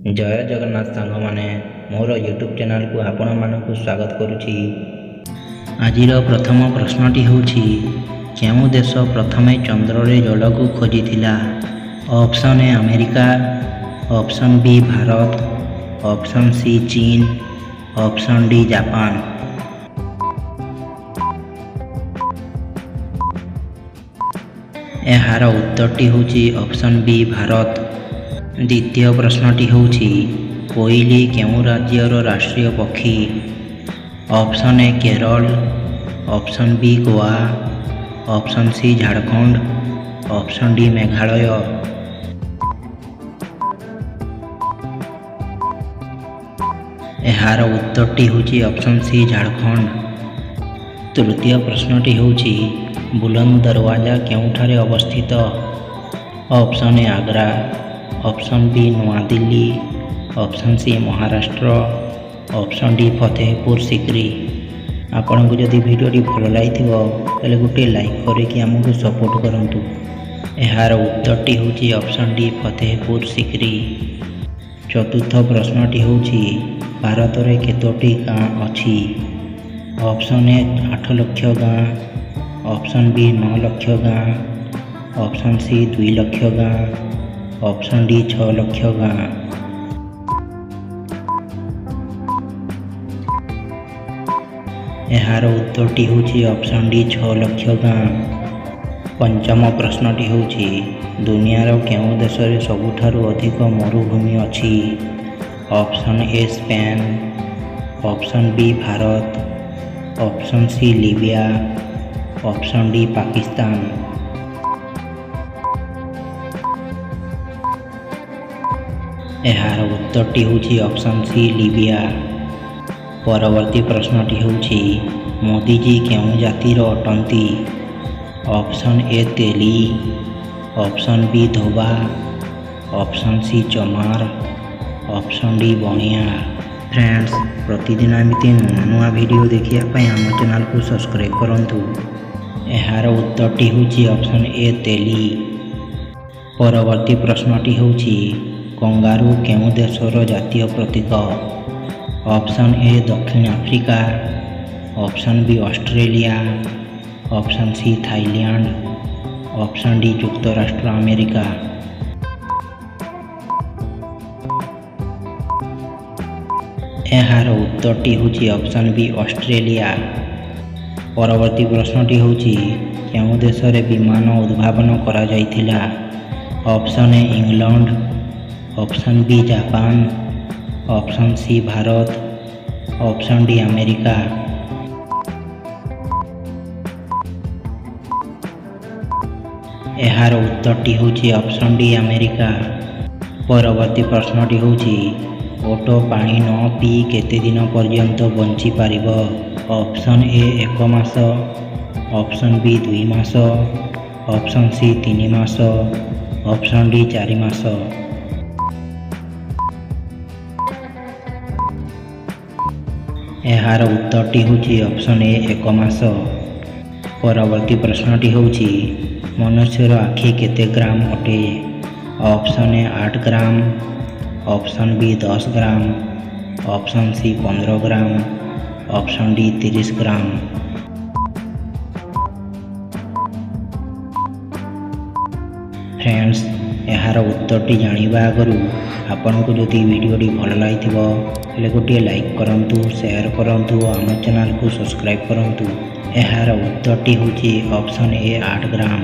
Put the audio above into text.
जय जगन्नाथ सांग माने मोर यूट्यूब चैनल को आपण मानक स्वागत करुछि। आजिर प्रथम प्रश्नटी होछि केउ देश प्रथमे चंद्र रे जल को खोजिथिला। Option A America, option B Bharat, option C चीन, ऑप्शन डी जापान। एहार उत्तरटी होछि ऑप्शन बी भारत। द्वितीय प्रश्नटी होछि कोइली केउ राज्यर राष्ट्रीय पक्षी। Option A Kerala, option B Goa, option C Jharkhand, option D Meghalaya. एहार उत्तरटी होछि ऑप्शन सी झारखंड। तृतीय प्रश्नटी होछि बुलंद दरवाजा केउठारे अवस्थित। Option A Agra, option B Nava Delhi, option C Maharashtra, option D Fatehpur Sikri. आपन को जदि वीडियो भल लगी गोटे लाइक करके आमको सपोर्ट करंतु। एहार उत्तरटी होछि ऑप्शन डी फतेहपुर सिक्री। चतुर्थ प्रश्नटी होछि भारत रे केतोटी गाँ अछि। ऑप्शन ए 8 लाख गाँ, ऑप्शन बी 9 लाख गाँ, ऑप्शन सी 2 लाख गाँ, ऑप्शन डी 6 लाख गाँ। एहार उत्तरटी होछि ऑप्शन डी 6 लाख गाँ। पंचम प्रश्नटी होछि दुनियार केउ देश रे सबुठारु अधिक मरुभूमि अछि। Option A Spain, option B Bharat, option C Libya, option D Pakistan. एहार उत्तरटी होछि ऑप्शन सी लीबिया। परवर्ती प्रश्नटी होछि मोदीजी केउ जातिर अटंती। Option A Teli, option B Dhoba, option C Chamar, option D बणिया। फ्रेंड्स प्रतिदिन एमती नुआ नुआ वीडियो देखिया पई आम चैनल को सब्सक्राइब करंतु। एहार उत्तरटी होछि ऑप्शन ए तेली। परवर्ती प्रश्नटी होछि कंगारू केउ देशर जातीय प्रतीक। ऑप्शन ए दक्षिण Africa, option B Australia, option C Thailand, option D युक्तराष्ट्र अमेरिका। एहार उत्तरटी होछि ऑप्शन बी ऑस्ट्रेलिया। परवर्ती प्रश्नटी होछि केउ देश रे विमान उद्भावन करा जायथिला। Option A England, option B Japan, option C Bharat, option D America. एहार उत्तरटी होछि ऑप्शन डी अमेरिका। परवर्ती प्रश्नटी होछि ओटो पानी न पी केते दिन पर्यंत बंची पारिबो। ऑप्शन ए 1 मास, ऑप्शन बी 2 मास, ऑप्शन सी 3 मास, ऑप्शन डी 4 मास। एहार उत्तरटी होछि ऑप्शन ए 1 मास। परवर्ती प्रश्नटी होछि मनुष्यर आखि केते ग्राम अटे। Option A 8 gram, option B 10 gram, option C 15 gram, option D 30 gram. Friends एहार उत्तरटी जानिबा आगरु आपन को जदि वीडियो भल लागिथिबो हेले गोटे लाइक करंतु, शेयर करंतु, आम चैनल को सब्सक्राइब करंतु। एहार उत्तरटी होछि ऑप्शन ए 8 ग्राम।